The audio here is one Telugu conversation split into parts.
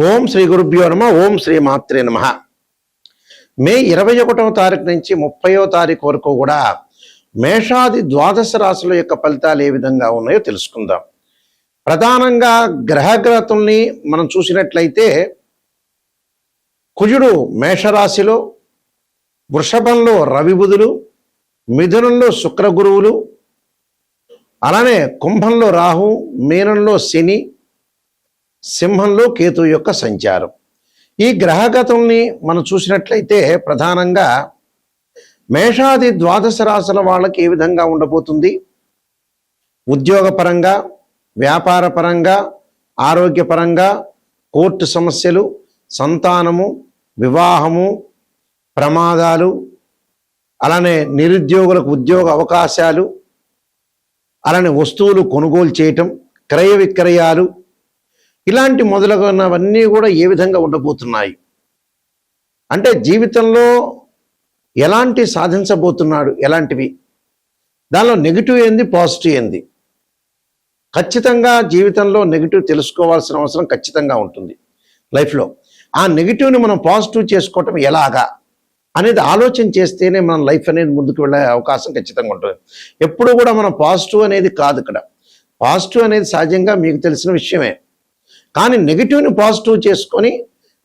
ఓం శ్రీ గురుభ్యో నమ. ఓం శ్రీ మాత్రే నమ. మే 21వ తారీఖు నుంచి 30వ తారీఖు వరకు కూడా మేషాది ద్వాదశ రాశుల యొక్క ఫలితాలు ఏ విధంగా ఉన్నాయో తెలుసుకుందాం. ప్రధానంగా గ్రహగతుల్ని మనం చూసినట్లయితే కుజుడు మేషరాశిలో, వృషభంలో రవి బుధులు, మిథునంలో శుక్ర గురువులు, అలానే కుంభంలో రాహు, మీనంలో శని, సింహంలో కేతు యొక్క సంచారం. ఈ గ్రహగతుల్ని మనం చూసినట్లయితే ప్రధానంగా మేషాది ద్వాదశ రాశుల వాళ్ళకి ఏ విధంగా ఉండబోతుంది, ఉద్యోగపరంగా, వ్యాపారపరంగా, ఆరోగ్యపరంగా, కోర్టు సమస్యలు, సంతానము, వివాహము, ప్రమాదాలు, అలానే నిరుద్యోగులకు ఉద్యోగ అవకాశాలు, అలానే వస్తువులు కొనుగోలు చేయటం, క్రయ విక్రయాలు, ఇలాంటి మొదలగునవన్నీ కూడా ఏ విధంగా ఉండబోతున్నాయి అంటే జీవితంలో ఎలాంటి సాధించబోతున్నాడు, ఎలాంటివి, దానిలో నెగిటివ్ ఏంది, పాజిటివ్ ఏంది, ఖచ్చితంగా జీవితంలో నెగిటివ్ తెలుసుకోవాల్సిన అవసరం ఖచ్చితంగా ఉంటుంది లైఫ్లో. ఆ నెగిటివ్ని మనం పాజిటివ్ చేసుకోవటం ఎలాగా అనేది ఆలోచన చేస్తేనే మన లైఫ్ అనేది ముందుకు వెళ్ళే అవకాశం ఖచ్చితంగా ఉంటుంది. ఎప్పుడు కూడా మనం పాజిటివ్ అనేది కాదు, ఇక్కడ పాజిటివ్ అనేది సహజంగా మీకు తెలిసిన విషయమే. కానీ నెగిటివ్ని పాజిటివ్ చేసుకొని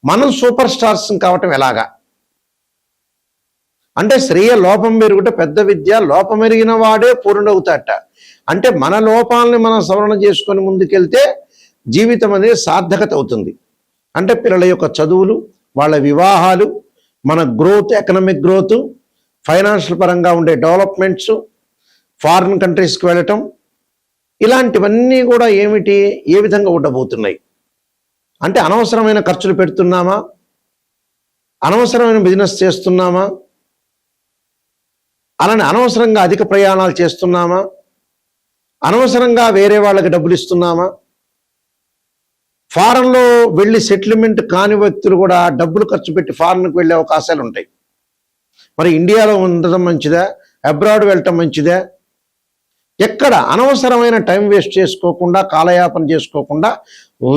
మనం సూపర్ స్టార్స్ కావటం ఎలాగా అంటే శ్రేయ లోపం మెరుగుట పెద్ద విద్య, లోపం ఎరిగిన వాడే పూర్ణవుతాట. అంటే మన లోపాలని మనం సవరణ చేసుకొని ముందుకెళ్తే జీవితం అనేది సార్థకత అవుతుంది. అంటే పిల్లల యొక్క చదువులు, వాళ్ళ వివాహాలు, మన గ్రోత్, ఎకనామిక్ గ్రోత్, ఫైనాన్షియల్ పరంగా ఉండే డెవలప్మెంట్స్, ఫారిన్ కంట్రీస్కి వెళ్ళటం, ఇలాంటివన్నీ కూడా ఏమిటి, ఏ విధంగా ఉండబోతున్నాయి అంటే అనవసరమైన ఖర్చులు పెడుతున్నామా, అనవసరమైన బిజినెస్ చేస్తున్నామా, అలానే అనవసరంగా అధిక ప్రయాణాలు చేస్తున్నామా, అనవసరంగా వేరే వాళ్ళకి డబ్బులు ఇస్తున్నామా, ఫారెన్లో వెళ్ళి సెటిల్మెంట్ కాని వ్యక్తులు కూడా డబ్బులు ఖర్చు పెట్టి ఫారెన్కి వెళ్ళే అవకాశాలు ఉంటాయి. మరి ఇండియాలో ఉండటం మంచిదా, అబ్రాడ్ వెళ్ళటం మంచిదా? ఎక్కడ అనవసరమైన టైం వేస్ట్ చేసుకోకుండా, కాలయాపన చేసుకోకుండా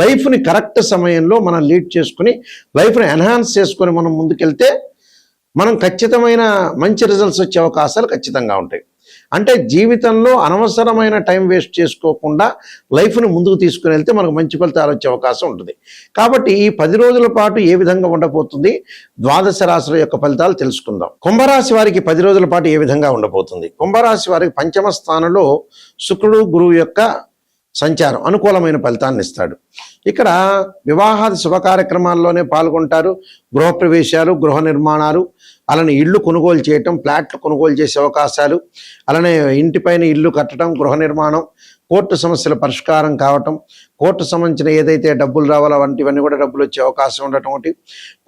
లైఫ్ని కరెక్ట్ సమయంలో మనం లీడ్ చేసుకుని లైఫ్ని ఎన్హాన్స్ చేసుకొని మనం ముందుకెళ్తే మనం ఖచ్చితమైన మంచి రిజల్ట్స్ వచ్చే అవకాశాలు ఖచ్చితంగా ఉంటాయి. అంటే జీవితంలో అనవసరమైన టైం వేస్ట్ చేసుకోకుండా లైఫ్ని ముందుకు తీసుకుని వెళ్తే మనకు మంచి ఫలితాలు వచ్చే అవకాశం ఉంటుంది. కాబట్టి ఈ 10 రోజుల పాటు ఏ విధంగా ఉండబోతుంది, ద్వాదశ రాశుల యొక్క ఫలితాలు తెలుసుకుందాం. కుంభరాశి వారికి 10 రోజుల పాటు ఏ విధంగా ఉండబోతుంది. కుంభరాశి వారికి పంచమ స్థానంలో శుక్రుడు, గురువు యొక్క సంచారం అనుకూలమైన ఫలితాన్ని ఇస్తాడు. ఇక్కడ వివాహాది శుభ కార్యక్రమాల్లోనే పాల్గొంటారు. గృహప్రవేశాలు, గృహ నిర్మాణాలు, అలానే ఇళ్ళు కొనుగోలు చేయటం, ఫ్లాట్లు కొనుగోలు చేసే అవకాశాలు, అలానే ఇంటిపైన ఇల్లు కట్టడం, గృహ నిర్మాణం, కోర్టు సమస్యల పరిష్కారం కావటం, కోర్టు సంబంధించిన ఏదైతే డబ్బులు రావాలో వంటివన్నీ కూడా డబ్బులు వచ్చే అవకాశం ఉండటం ఒకటి.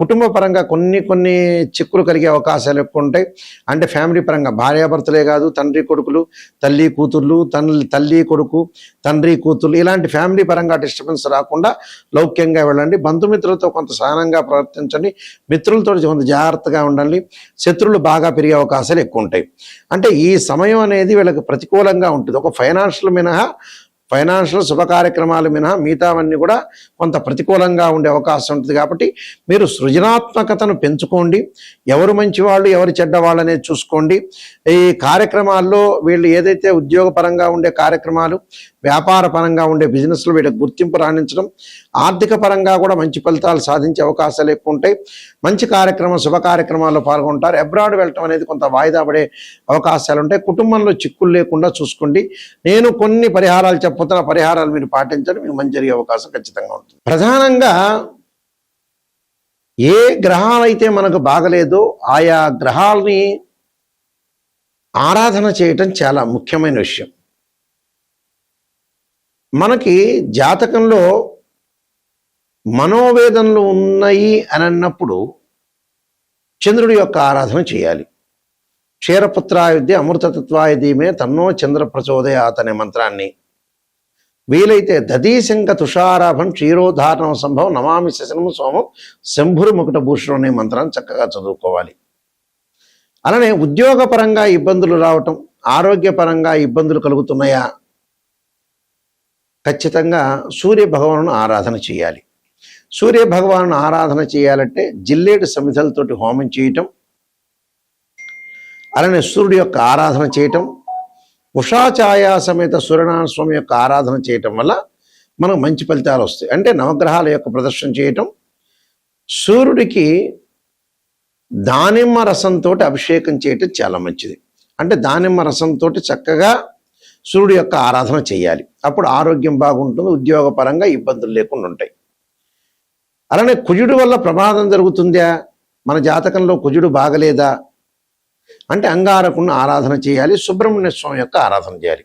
కుటుంబ పరంగా కొన్ని చిక్కులు కలిగే అవకాశాలు ఎక్కువ ఉంటాయి. అంటే ఫ్యామిలీ పరంగా భార్యాభర్తలే కాదు, తండ్రి కొడుకులు, తల్లి కూతుర్లు, తల్లి కొడుకు, తండ్రి కూతుర్లు, ఇలాంటి ఫ్యామిలీ పరంగా డిస్టర్బెన్స్ రాకుండా లౌక్యంగా వెళ్ళండి. బంధుమిత్రులతో కొంత సహనంగా ప్రవర్తించండి. మిత్రులతో కొంత జాగ్రత్తగా ఉండండి. శత్రువులు బాగా పెరిగే అవకాశాలు ఎక్కువ ఉంటాయి. అంటే ఈ సమయం అనేది వీళ్ళకి ప్రతికూలంగా ఉంటుంది. ఒక ఫైనాన్షియల్ శుభ కార్యక్రమాలు మినహా మిగతావన్నీ కూడా కొంత ప్రతికూలంగా ఉండే అవకాశం ఉంటుంది. కాబట్టి మీరు సృజనాత్మకతను పెంచుకోండి. ఎవరు మంచివాళ్ళు, ఎవరు చెడ్డవాళ్ళు అనేది చూసుకోండి. ఈ కార్యక్రమాల్లో వీళ్ళు ఏదైతే ఉద్యోగపరంగా ఉండే కార్యక్రమాలు, వ్యాపార పరంగా ఉండే బిజినెస్లో వీళ్ళకి గుర్తింపు రాణించడం, ఆర్థిక పరంగా కూడా మంచి ఫలితాలు సాధించే అవకాశాలు ఎక్కువ ఉంటాయి. మంచి శుభ కార్యక్రమాల్లో పాల్గొంటారు. అబ్రాడ్ వెళ్ళటం అనేది కొంత వాయిదా పడే అవకాశాలు ఉంటాయి. కుటుంబంలో చిక్కులు లేకుండా చూసుకోండి. నేను కొన్ని పరిహారాలు చెప్పబోతున్న పరిహారాలు మీరు పాటించడం మీకు మంచి జరిగే అవకాశం ఖచ్చితంగా ఉంటుంది. ప్రధానంగా ఏ గ్రహాలైతే మనకు బాగలేదో ఆయా గ్రహాలని ఆరాధన చేయటం చాలా ముఖ్యమైన విషయం. మనకి జాతకంలో మనోవేదనలు ఉన్నాయి అని అన్నప్పుడు చంద్రుడి యొక్క ఆరాధన చేయాలి. క్షీరపుత్రాయుధ్య అమృతతత్వాయ ధీమే తన్నో చంద్ర ప్రచోదయాత్ అనే మంత్రాన్ని, వీలైతే దధీశంక తుషారాభం క్షీరోధారణం సంభవం నమామి శశనం సోమం శంభురు ముకుట భూషణం అనే మంత్రాన్ని చక్కగా చదువుకోవాలి. అలానే ఉద్యోగపరంగా ఇబ్బందులు రావటం, ఆరోగ్యపరంగా ఇబ్బందులు కలుగుతున్నాయా, ఖచ్చితంగా సూర్య భగవాను ఆరాధన చేయాలి. సూర్య భగవాను ఆరాధన చేయాలంటే జిల్లేడు సమిధలతోటి హోమం చేయటం, అలానే సూర్యుడి యొక్క ఆరాధన చేయటం, ఉషాఛాయ సమేత సూర్యనారాయణ స్వామి యొక్క ఆరాధన చేయటం వల్ల మనకు మంచి ఫలితాలు వస్తాయి. అంటే నవగ్రహాల యొక్క ప్రదర్శన చేయటం, సూర్యుడికి దానిమ్మ రసంతో అభిషేకం చేయటం చాలా మంచిది. అంటే దానిమ్మ రసంతో చక్కగా సూర్యుడి యొక్క ఆరాధన చేయాలి. అప్పుడు ఆరోగ్యం బాగుంటుంది, ఉద్యోగపరంగా ఇబ్బందులు లేకుండా ఉంటాయి. అలానే కుజుడు వల్ల ప్రమాదం జరుగుతుందా, మన జాతకంలో కుజుడు బాగలేదా అంటే అంగారకుని ఆరాధన చేయాలి, సుబ్రహ్మణ్య స్వామి యొక్క ఆరాధన చేయాలి.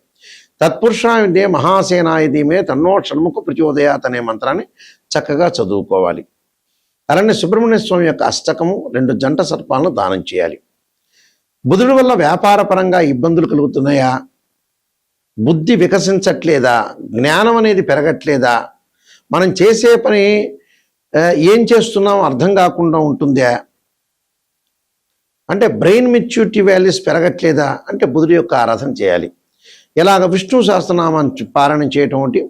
తత్పురుషాయుధే మహాసేనాయుధీమే తన్నో షణ్ముఖ ప్రచోదయాత్ అనే మంత్రాన్ని చక్కగా చదువుకోవాలి. అలానే సుబ్రహ్మణ్య స్వామి యొక్క అష్టకము 2 జంట సర్పాలను దానం చేయాలి. బుధుడి వల్ల వ్యాపార పరంగా ఇబ్బందులు కలుగుతున్నాయా, బుద్ధి వికసించట్లేదా, జ్ఞానం అనేది పెరగట్లేదా, మనం చేసే పని ఏం చేస్తున్నాం అర్థం కాకుండా ఉంటుందా, అంటే బ్రెయిన్ మెచ్యూరిటీ వాల్యూస్ పెరగట్లేదా అంటే బుధుడి యొక్క ఆరాధన చేయాలి. ఇలాగ విష్ణు సహస్రనామాన్ని పారాయణ చేయటం ఒకటి,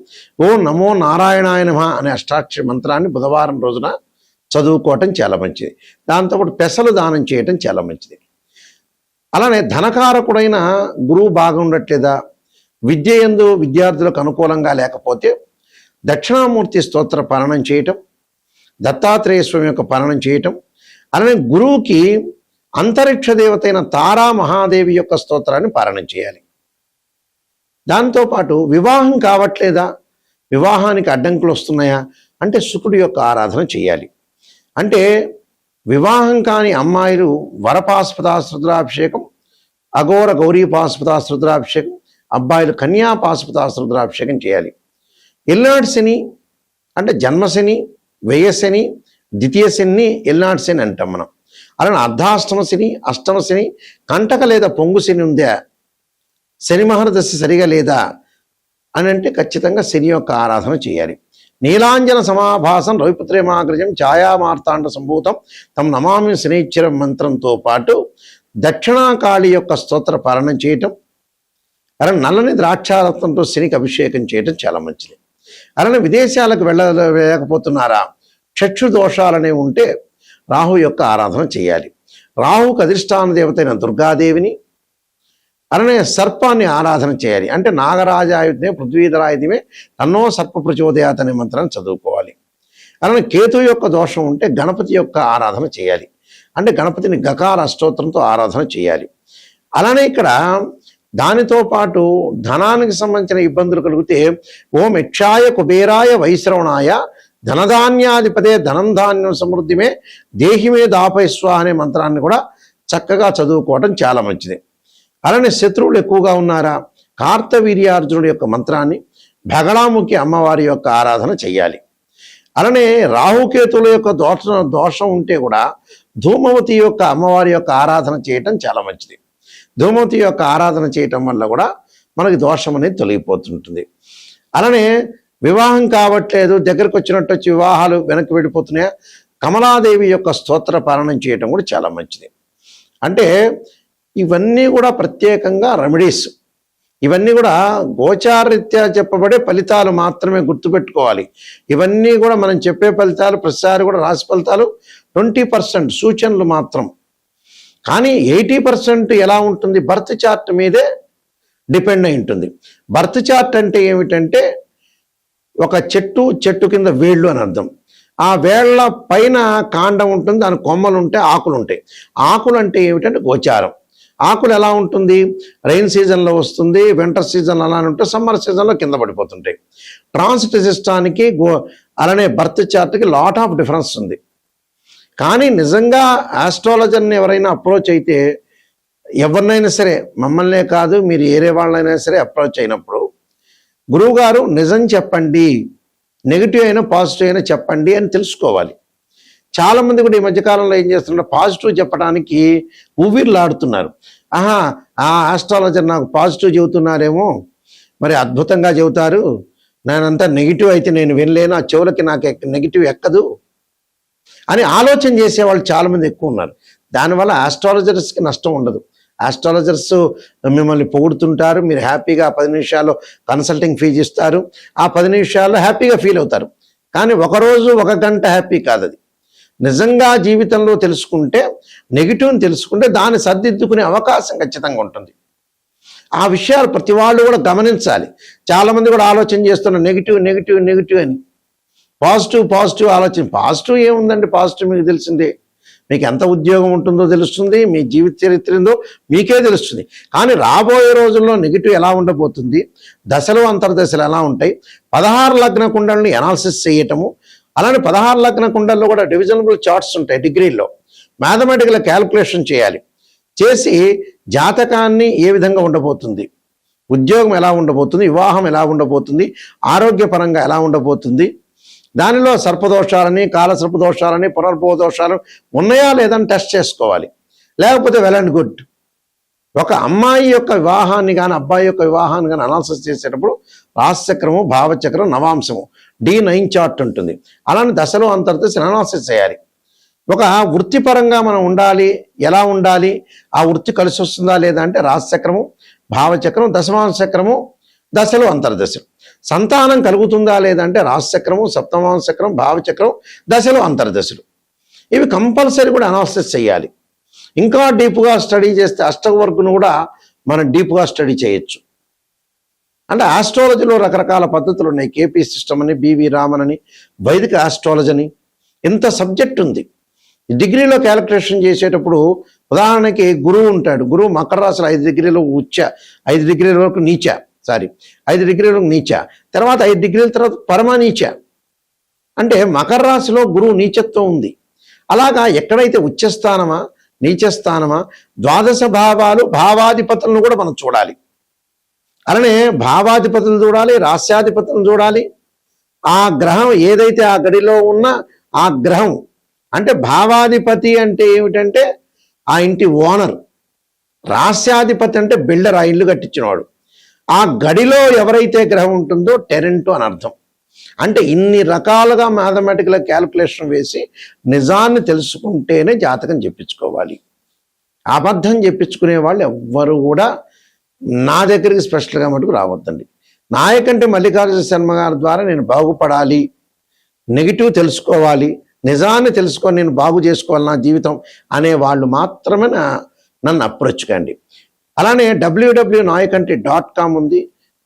ఓ నమో నారాయణాయ నమః అనే అష్టాక్షరి మంత్రాన్ని బుధవారం రోజున చదువుకోవటం చాలా మంచిది. దాంతోపాటు పెసలు దానం చేయటం చాలా మంచిది. అలానే ధనకారకుడైన గురువు బాగుండట్లేదా, విద్య యందు విద్యార్థులకు అనుకూలంగా లేకపోతే దక్షిణామూర్తి స్తోత్ర పారాయణం చేయటం, దత్తాత్రేయ స్వామి యొక్క పారాయణం చేయటం, అలానే గురువుకి అంతరిక్ష దేవతైన తారా మహాదేవి యొక్క స్తోత్రాన్ని పారాయణం చేయాలి. దాంతోపాటు వివాహం కావట్లేదా, వివాహానికి అడ్డంకులు వస్తున్నాయా అంటే శుకుడి యొక్క ఆరాధన చేయాలి. అంటే వివాహం కాని అమ్మాయిలు వరపాశుపతాశ్రుద్రాభిషేకం, అఘోర గౌరీపాశుపతాశ్రుద్రాభిషేకం, అబ్బాయిలు కన్యాపాశుపతాశ్రుద్రాభిషేకం చేయాలి. ఎల్నాటి శని అంటే జన్మశని, వ్యయశని, ద్వితీయ శని ఎల్నాటి శని అంటాం మనం. అలానే అర్ధాష్టమ శని, అష్టమ శని, కంటక లేదా పొంగు శని ఉందా, శని మహర్దశ సరిగా లేదా అని అంటే ఖచ్చితంగా శని యొక్క ఆరాధన చేయాలి. నీలాంజన సమాభాసం రవిపుత్రేమాగ్రజం ఛాయామార్తాండ సంభూతం తం నమామి శనైశ్వరం మంత్రంతో పాటు దక్షిణాకాళి యొక్క స్తోత్ర పారాయణం చేయటం, అలానే నల్లని ద్రాక్షారత్నంతో శనికి అభిషేకం చేయటం చాలా మంచిది. అలానే విదేశాలకు వెళ్ళలేకపోతున్నారా, చక్షు దోషాలనేవి ఉంటే రాహు యొక్క ఆరాధన చేయాలి. రాహుకు అధిష్టాన దేవతైన దుర్గాదేవిని, అలానే సర్పాన్ని ఆరాధన చేయాలి. అంటే నాగరాజాయుధమే పృథ్వీధరాయుధమే తన్నో సర్ప ప్రచోదయాత్ అనే మంత్రాన్ని చదువుకోవాలి. అలానే కేతు యొక్క దోషం ఉంటే గణపతి యొక్క ఆరాధన చేయాలి. అంటే గణపతిని గకార అష్టోత్తరంతో ఆరాధన చేయాలి. అలానే ఇక్కడ దానితో పాటు ధనానికి సంబంధించిన ఇబ్బందులు కలిగితే ఓం యక్షాయ కుబేరాయ వైశ్రవణాయ ధనధాన్యాధిపతే ధనం ధాన్యం సమృద్ధిమే దేహిమే దాపైస్వ అనే మంత్రాన్ని కూడా చక్కగా చదువుకోవటం చాలా మంచిది. అలానే శత్రువులు ఎక్కువగా ఉన్నారా, కార్తవీర్యార్జునుడి యొక్క మంత్రాన్ని, భగడాముఖి అమ్మవారి యొక్క ఆరాధన చెయ్యాలి. అలానే రాహుకేతుల యొక్క దోషం ఉంటే కూడా ధూమవతి యొక్క అమ్మవారి యొక్క ఆరాధన చేయటం చాలా మంచిది. ధూమవతి యొక్క ఆరాధన చేయటం వల్ల కూడా మనకి దోషం అనేది తొలగిపోతుంటుంది. అలానే వివాహం కావట్లేదు, దగ్గరకు వచ్చినట్టు వచ్చి వివాహాలు వెనక్కి వెళ్ళిపోతున్నాయా, కమలాదేవి యొక్క స్తోత్ర పారాయణం చేయటం కూడా చాలా మంచిది. అంటే ఇవన్నీ కూడా ప్రత్యేకంగా రెమెడీస్, ఇవన్నీ కూడా గోచారరీత్యా చెప్పబడే ఫలితాలు మాత్రమే గుర్తుపెట్టుకోవాలి. ఇవన్నీ కూడా మనం చెప్పే ఫలితాలు ప్రతిసారి కూడా రాశి ఫలితాలు 20% సూచనలు మాత్రం. కానీ 80% ఎలా ఉంటుంది, బర్త్ చార్ట్ మీదే డిపెండ్ అయి ఉంటుంది. బర్త్ చార్ట్ అంటే ఏమిటంటే ఒక చెట్టు కింద వేళ్ళు అని అర్థం. ఆ వేళ్ల పైన కాండం ఉంటుంది, దాని కొమ్మలు ఉంటాయి, ఆకులు ఉంటాయి. ఆకులు అంటే ఏమిటంటే గోచారం. ఆకులు ఎలా ఉంటుంది, రైన్ సీజన్లో వస్తుంది, వింటర్ సీజన్ అలానే ఉంటాయి, సమ్మర్ సీజన్లో కింద పడిపోతుంటాయి. ట్రాన్సిట్ సిస్టానికి అలానే బర్త్ చార్ట్కి లాట్ ఆఫ్ డిఫరెన్స్ ఉంది. కానీ నిజంగా ఆస్ట్రాలజర్ని ఎవరైనా అప్రోచ్ అయితే, ఎవరినైనా సరే, మమ్మల్నే కాదు మీరు ఏరే వాళ్ళైనా సరే అప్రోచ్ అయినప్పుడు గురువుగారు నిజం చెప్పండి, నెగిటివ్ అయినా పాజిటివ్ అయినా చెప్పండి అని తెలుసుకోవాలి. చాలామంది కూడా ఈ మధ్యకాలంలో ఏం చేస్తున్నారు, పాజిటివ్ చెప్పడానికి ఊవిర్లాడుతున్నారు. ఆ ఆస్ట్రాలజర్ నాకు పాజిటివ్ చెబుతున్నారేమో, మరి అద్భుతంగా చెబుతారు, నేనంతా నెగిటివ్ అయితే నేను వినలేను, ఆ చెవులకి నాకు నెగిటివ్ ఎక్కదు అని ఆలోచన చేసేవాళ్ళు చాలామంది ఎక్కువ ఉన్నారు. దానివల్ల ఆస్ట్రాలజర్స్కి నష్టం ఉండదు. ఆస్ట్రాలజర్స్ మిమ్మల్ని పొగుడుతుంటారు, మీరు హ్యాపీగా 10 నిమిషాల్లో కన్సల్టింగ్ ఫీజు ఇస్తారు, ఆ 10 నిమిషాల్లో హ్యాపీగా ఫీల్ అవుతారు. కానీ ఒకరోజు ఒక గంట హ్యాపీ కాదు అది. నిజంగా జీవితంలో తెలుసుకుంటే, నెగిటివ్ని తెలుసుకుంటే దాన్ని సర్దిద్దుకునే అవకాశం ఖచ్చితంగా ఉంటుంది. ఆ విషయాలు ప్రతి వాళ్ళు కూడా గమనించాలి. చాలామంది కూడా ఆలోచన చేస్తున్నారు నెగిటివ్ నెగిటివ్ నెగిటివ్ అని. పాజిటివ్ పాజిటివ్ ఆలోచన. పాజిటివ్ ఏముందండి? పాజిటివ్ మీకు తెలిసిందే. మీకు ఎంత ఉద్యోగం ఉంటుందో తెలుస్తుంది, మీ జీవిత చరిత్ర ఏందో మీకే తెలుస్తుంది. కానీ రాబోయే రోజుల్లో నెగిటివ్ ఎలా ఉండబోతుంది, దశలు అంతర్దశలు ఎలా ఉంటాయి, 16 లగ్న కుండలని అనాలిసిస్ చేయటము, అలానే 16 లగ్న కుండల్లో కూడా డివిజనబుల్ చార్ట్స్ ఉంటాయి. డిగ్రీల్లో మ్యాథమెటికల్ క్యాల్కులేషన్ చేయాలి. చేసి జాతకాన్ని ఏ విధంగా ఉండబోతుంది, ఉద్యోగం ఎలా ఉండబోతుంది, వివాహం ఎలా ఉండబోతుంది, ఆరోగ్యపరంగా ఎలా ఉండబోతుంది, దానిలో సర్పదోషాలని, కాలసర్పదోషాలని, పునర్భవ దోషాలు ఉన్నాయా లేదని టెస్ట్ చేసుకోవాలి. లేకపోతే వెల్ అండ్ గుడ్. ఒక అమ్మాయి యొక్క వివాహాన్ని కానీ అబ్బాయి యొక్క వివాహాన్ని కానీ అనాలిసిస్ చేసేటప్పుడు రాశిచక్రము, భావచక్రం, నవాంశము D9 చార్ట్ ఉంటుంది. అలానే దశలో అంతర్దశ అనాలిసిస్ చేయాలి. ఒక వృత్తిపరంగా మనం ఉండాలి, ఎలా ఉండాలి, ఆ వృత్తి కలిసి వస్తుందా లేదా అంటే రాశిచక్రము, భావచక్రం, దశమాంశ చక్రము, దశలు అంతర్దశలు. సంతానం కలుగుతుందా లేదంటే రాశిచక్రము, సప్తమాంశ చక్రం, భావచక్రం, దశలు అంతర్దశలు. ఇవి కంపల్సరీ కూడా అనాలిసిస్ చేయాలి. ఇంకా డీప్గా స్టడీ చేస్తే అష్టవర్గును కూడా మనం డీప్గా స్టడీ చేయొచ్చు. అంటే ఆస్ట్రాలజీలో రకరకాల పద్ధతులు ఉన్నాయి. కేపీ సిస్టమ్ అని, బివి రామన్ అని, వైదిక ఆస్ట్రాలజీ అని, ఇంత సబ్జెక్ట్ ఉంది. డిగ్రీలో క్యాలిక్యులేషన్ చేసేటప్పుడు ఉదాహరణకి గురువు ఉంటాడు. గురువు మకర రాశిలో 5 డిగ్రీలు ఉచ్చ, 5 డిగ్రీల వరకు నీచ, 5 డిగ్రీల వరకు నీచ, తర్వాత 5 డిగ్రీల తర్వాత పరమనీచ. అంటే మకర రాశిలో గురువు నీచత్వం ఉంది. అలాగా ఎక్కడైతే ఉచ్చస్థానమా, నీచస్థానమా, ద్వాదశ భావాలు, భావాధిపతులను కూడా మనం చూడాలి. అలానే భావాధిపతులు చూడాలి, రాస్యాధిపతులను చూడాలి. ఆ గ్రహం ఏదైతే ఆ గడిలో ఉన్న ఆ గ్రహం అంటే భావాధిపతి అంటే ఏమిటంటే ఆ ఇంటి ఓనర్, రాస్యాధిపతి అంటే బిల్డర్, ఆ ఇల్లు కట్టించినవాడు. ఆ గడిలో ఎవరైతే గ్రహం ఉంటుందో టెరెంట్ అని అర్థం. అంటే ఇన్ని రకాలుగా మ్యాథమెటికల్ క్యాల్కులేషన్ వేసి నిజాన్ని తెలుసుకుంటేనే జాతకం చెప్పించుకోవాలి. అబద్ధం చెప్పించుకునే వాళ్ళు ఎవ్వరు కూడా నా దగ్గరికి స్పెషల్గా మటుకు రావద్దండి. నాయకంటే మల్లికార్జున శర్మ గారి ద్వారా నేను బాగుపడాలి, నెగిటివ్ తెలుసుకోవాలి, నిజాన్ని తెలుసుకొని నేను బాగు చేసుకోవాలి నా జీవితం అనే వాళ్ళు మాత్రమే నన్ను అప్రోచ్ కండి. అలానే www.nayakanti.com ఉంది,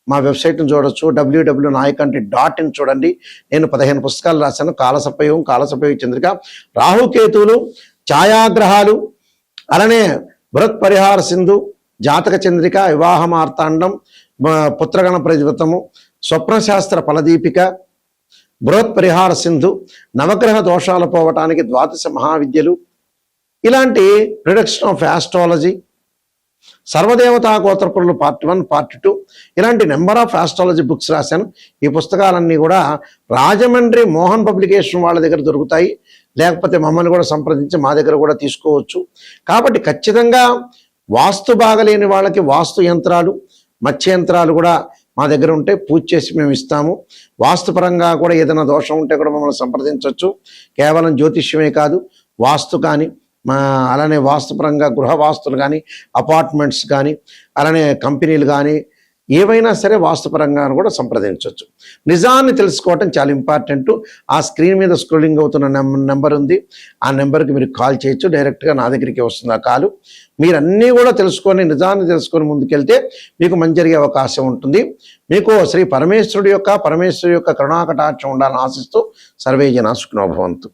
మా వెబ్సైట్ని చూడొచ్చు. www.nayakanti.in చూడండి. నేను 15 పుస్తకాలు రాశాను. కాలసర్పయోగం, కాలసర్పయోగ చంద్రిక, రాహుకేతువులు, ఛాయాగ్రహాలు, అలానే బృహత్ పరిహార సింధు, జాతక చంద్రిక, వివాహ మార్తాండం, పుత్రగణ ప్రతిపతము, స్వప్నశాస్త్ర ఫలదీపిక, బృహత్ పరిహార సింధు, నవగ్రహ దోషాలు పోవటానికి 12 మహావిద్యలు, ఇలాంటి ప్రిడిక్షన్ ఆఫ్ ఆస్ట్రాలజీ, సర్వదేవతా గోత్రపురులు పార్ట్ 1, పార్ట్ 2, ఇలాంటి నెంబర్ ఆఫ్ ఆస్ట్రాలజీ బుక్స్ రాశాను. ఈ పుస్తకాలన్నీ కూడా రాజమండ్రి మోహన్ పబ్లికేషన్ వాళ్ళ దగ్గర దొరుకుతాయి. లేకపోతే మమ్మల్ని కూడా సంప్రదించి మా దగ్గర కూడా తీసుకోవచ్చు. కాబట్టి ఖచ్చితంగా వాస్తు బాగలేని వాళ్ళకి వాస్తు యంత్రాలు, మత్స్య యంత్రాలు కూడా మా దగ్గర ఉంటే పూజ చేసి మేము ఇస్తాము. వాస్తుపరంగా కూడా ఏదైనా దోషం ఉంటే కూడా మమ్మల్ని సంప్రదించవచ్చు. కేవలం జ్యోతిష్యమే కాదు, వాస్తు కానీ, అలానే వాస్తుపరంగా గృహ వాస్తులు కానీ, అపార్ట్మెంట్స్ కానీ, అలానే కంపెనీలు కానీ, ఏవైనా సరే వాస్తుపరంగా కూడా సంప్రదించవచ్చు. నిజాన్ని తెలుసుకోవటం చాలా ఇంపార్టెంట్. ఆ స్క్రీన్ మీద స్క్రోలింగ్ అవుతున్న నెంబర్ ఉంది, ఆ నెంబర్కి మీరు కాల్ చేయొచ్చు. డైరెక్ట్గా నా దగ్గరికి వస్తుంది ఆ కాలు. మీరు అన్నీ కూడా తెలుసుకొని, నిజాన్ని తెలుసుకొని ముందుకెళ్తే మీకు మంచి జరిగే అవకాశం ఉంటుంది. మీకు శ్రీ పరమేశ్వరుడి యొక్క కరుణాకటాక్షం ఉండాలని ఆశిస్తూ సర్వే జనా సుఖినో భవంతు.